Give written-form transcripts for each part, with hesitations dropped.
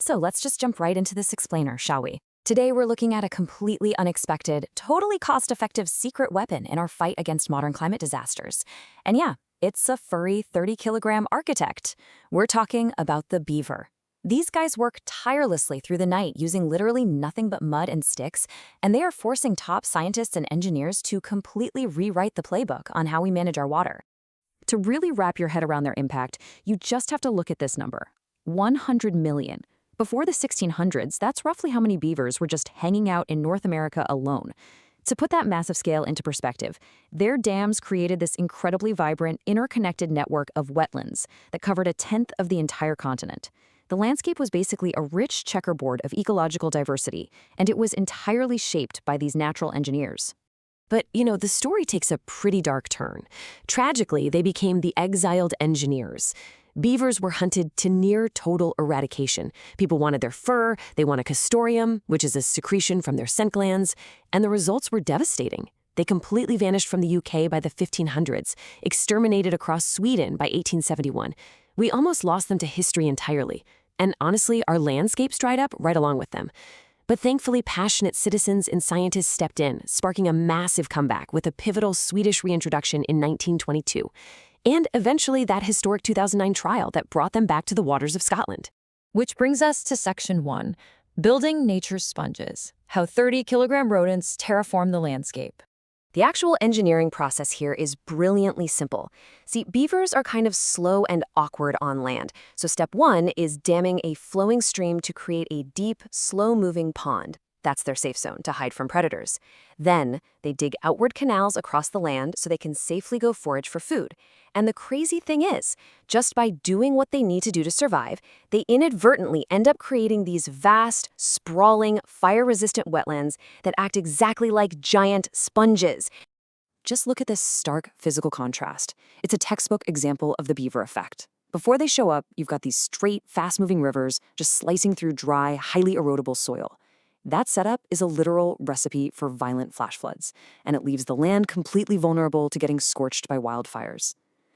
So let's just jump right into this explainer, shall we? Today we're looking at a completely unexpected, totally cost-effective secret weapon in our fight against modern climate disasters. And yeah, it's a furry 30-kilogram architect. We're talking about the beaver. These guys work tirelessly through the night using literally nothing but mud and sticks, and they are forcing top scientists and engineers to completely rewrite the playbook on how we manage our water. To really wrap your head around their impact, you just have to look at this number: 100 million. Before the 1600s, that's roughly how many beavers were just hanging out in North America alone. To put that massive scale into perspective, their dams created this incredibly vibrant, interconnected network of wetlands that covered a tenth of the entire continent. The landscape was basically a rich checkerboard of ecological diversity, and it was entirely shaped by these natural engineers. But, the story takes a pretty dark turn. Tragically, they became the exiled engineers. Beavers were hunted to near total eradication. People wanted their fur, they wanted castoreum, which is a secretion from their scent glands, and the results were devastating. They completely vanished from the UK by the 1500s, exterminated across Sweden by 1871. We almost lost them to history entirely. And honestly, our landscapes dried up right along with them. But thankfully, passionate citizens and scientists stepped in, sparking a massive comeback with a pivotal Swedish reintroduction in 1922. And eventually that historic 2009 trial that brought them back to the waters of Scotland. Which brings us to Section 1, Building Nature's Sponges, how 30-kilogram rodents terraform the landscape. The actual engineering process here is brilliantly simple. See, beavers are kind of slow and awkward on land, so step one is damming a flowing stream to create a deep, slow-moving pond. That's their safe zone to hide from predators. Then, they dig outward canals across the land so they can safely go forage for food. And the crazy thing is, just by doing what they need to do to survive, they inadvertently end up creating these vast, sprawling, fire-resistant wetlands that act exactly like giant sponges. Just look at this stark physical contrast. It's a textbook example of the beaver effect. Before they show up, you've got these straight, fast-moving rivers just slicing through dry, highly erodible soil. That setup is a literal recipe for violent flash floods, and it leaves the land completely vulnerable to getting scorched by wildfires.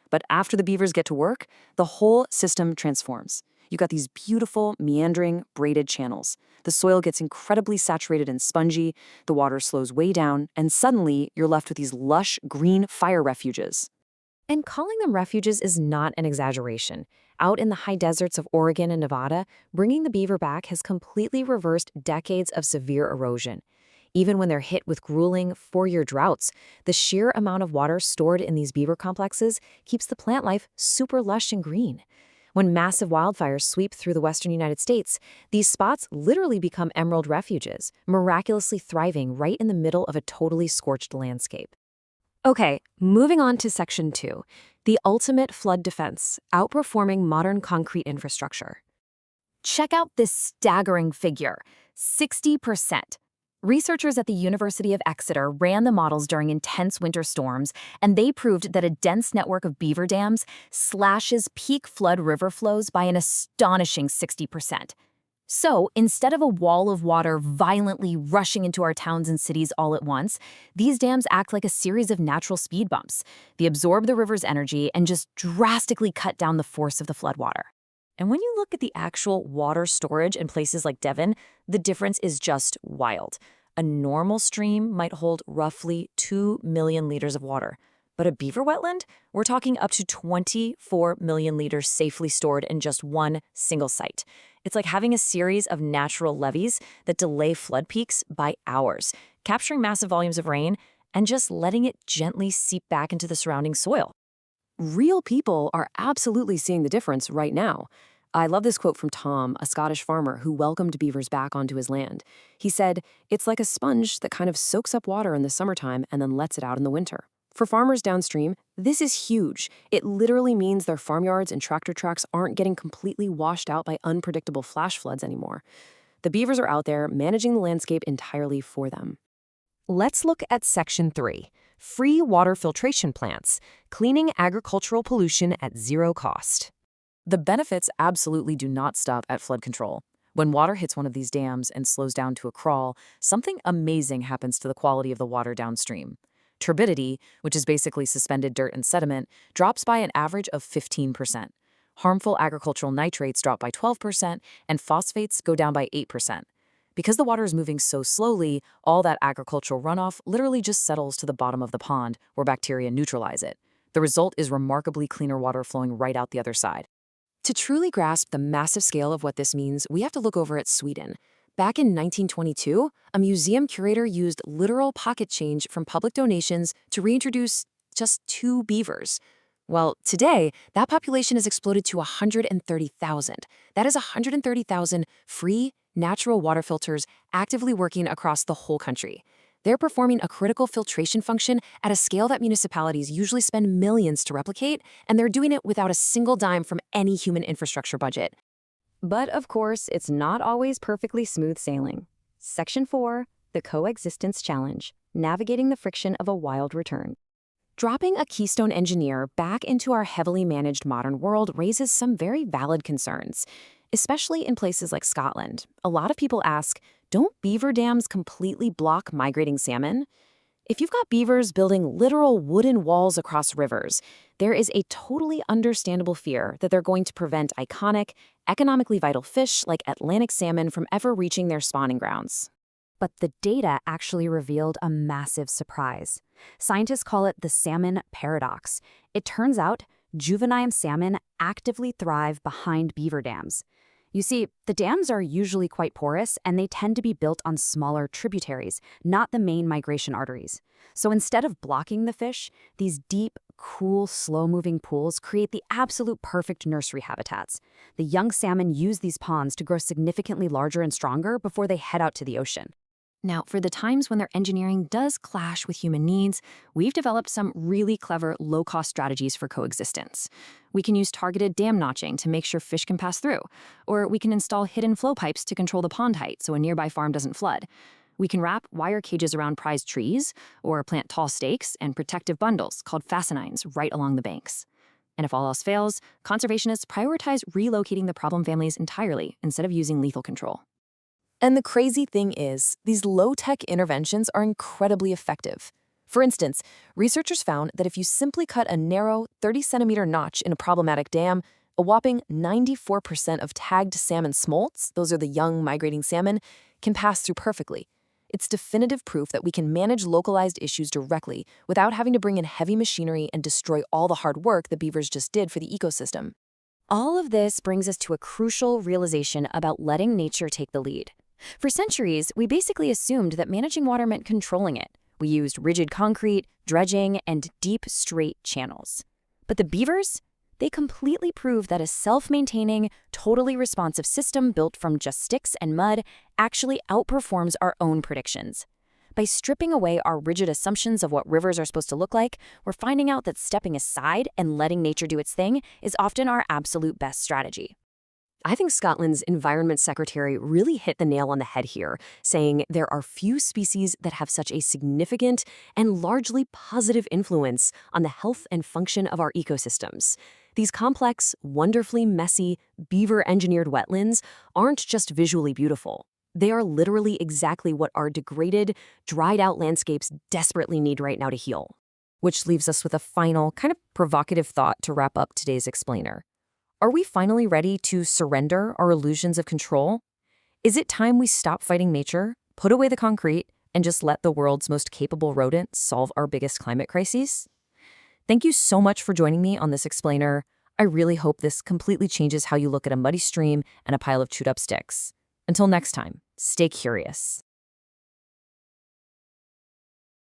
But after the beavers get to work, the whole system transforms. You've got these beautiful, meandering, braided channels. The soil gets incredibly saturated and spongy, the water slows way down, and suddenly you're left with these lush, green fire refuges. And calling them refuges is not an exaggeration. Out in the high deserts of Oregon and Nevada, bringing the beaver back has completely reversed decades of severe erosion. Even when they're hit with grueling, 4-year droughts, the sheer amount of water stored in these beaver complexes keeps the plant life super lush and green. When massive wildfires sweep through the western United States, these spots literally become emerald refuges, miraculously thriving right in the middle of a totally scorched landscape. Okay, moving on to Section 2, the ultimate flood defense, outperforming modern concrete infrastructure. Check out this staggering figure, 60%. Researchers at the University of Exeter ran the models during intense winter storms, and they proved that a dense network of beaver dams slashes peak flood river flows by an astonishing 60%. So, instead of a wall of water violently rushing into our towns and cities all at once, these dams act like a series of natural speed bumps. They absorb the river's energy and just drastically cut down the force of the floodwater. And when you look at the actual water storage in places like Devon, the difference is just wild. A normal stream might hold roughly 2 million liters of water. But a beaver wetland, we're talking up to 24 million liters safely stored in just one single site. It's like having a series of natural levees that delay flood peaks by hours, capturing massive volumes of rain and just letting it gently seep back into the surrounding soil. Real people are absolutely seeing the difference right now. I love this quote from Tom, a Scottish farmer who welcomed beavers back onto his land. He said, "It's like a sponge that kind of soaks up water in the summertime and then lets it out in the winter." For farmers downstream, this is huge. It literally means their farmyards and tractor tracks aren't getting completely washed out by unpredictable flash floods anymore. The beavers are out there managing the landscape entirely for them. Let's look at Section 3, Free Water Filtration Plants, Cleaning Agricultural Pollution at Zero Cost. The benefits absolutely do not stop at flood control. When water hits one of these dams and slows down to a crawl, something amazing happens to the quality of the water downstream. Turbidity, which is basically suspended dirt and sediment, drops by an average of 15%. Harmful agricultural nitrates drop by 12%, and phosphates go down by 8%. Because the water is moving so slowly, all that agricultural runoff literally just settles to the bottom of the pond, where bacteria neutralize it. The result is remarkably cleaner water flowing right out the other side. To truly grasp the massive scale of what this means, we have to look over at Sweden. Back in 1922, a museum curator used literal pocket change from public donations to reintroduce just 2 beavers. Well, today, that population has exploded to 130,000. That is 130,000 free, natural water filters actively working across the whole country. They're performing a critical filtration function at a scale that municipalities usually spend millions to replicate, and they're doing it without a single dime from any human infrastructure budget. But of course, it's not always perfectly smooth sailing. Section 4, the Coexistence Challenge, navigating the friction of a wild return. Dropping a keystone engineer back into our heavily managed modern world raises some very valid concerns, especially in places like Scotland. A lot of people ask, don't beaver dams completely block migrating salmon? If you've got beavers building literal wooden walls across rivers, there is a totally understandable fear that they're going to prevent iconic, economically vital fish like Atlantic salmon from ever reaching their spawning grounds. But the data actually revealed a massive surprise. Scientists call it the salmon paradox. It turns out juvenile salmon actively thrive behind beaver dams. You see, the dams are usually quite porous, and they tend to be built on smaller tributaries, not the main migration arteries. So instead of blocking the fish, these deep, cool, slow-moving pools create the absolute perfect nursery habitats. The young salmon use these ponds to grow significantly larger and stronger before they head out to the ocean. Now, for the times when their engineering does clash with human needs, we've developed some really clever low-cost strategies for coexistence. We can use targeted dam notching to make sure fish can pass through, or we can install hidden flow pipes to control the pond height so a nearby farm doesn't flood. We can wrap wire cages around prized trees, or plant tall stakes and protective bundles called fastenines right along the banks. And if all else fails, conservationists prioritize relocating the problem families entirely instead of using lethal control. And the crazy thing is, these low-tech interventions are incredibly effective. For instance, researchers found that if you simply cut a narrow 30-centimeter notch in a problematic dam, a whopping 94% of tagged salmon smolts, those are the young migrating salmon, can pass through perfectly. It's definitive proof that we can manage localized issues directly without having to bring in heavy machinery and destroy all the hard work the beavers just did for the ecosystem. All of this brings us to a crucial realization about letting nature take the lead. For centuries, we basically assumed that managing water meant controlling it. We used rigid concrete, dredging, and deep, straight channels. But the beavers? They completely prove that a self-maintaining, totally responsive system built from just sticks and mud actually outperforms our own predictions. By stripping away our rigid assumptions of what rivers are supposed to look like, we're finding out that stepping aside and letting nature do its thing is often our absolute best strategy. I think Scotland's Environment Secretary really hit the nail on the head here, saying there are few species that have such a significant and largely positive influence on the health and function of our ecosystems. These complex, wonderfully messy, beaver-engineered wetlands aren't just visually beautiful. They are literally exactly what our degraded, dried-out landscapes desperately need right now to heal. Which leaves us with a final, kind of provocative thought to wrap up today's explainer. Are we finally ready to surrender our illusions of control? Is it time we stop fighting nature, put away the concrete, and just let the world's most capable rodent solve our biggest climate crises? Thank you so much for joining me on this explainer. I really hope this completely changes how you look at a muddy stream and a pile of chewed up sticks. Until next time, stay curious.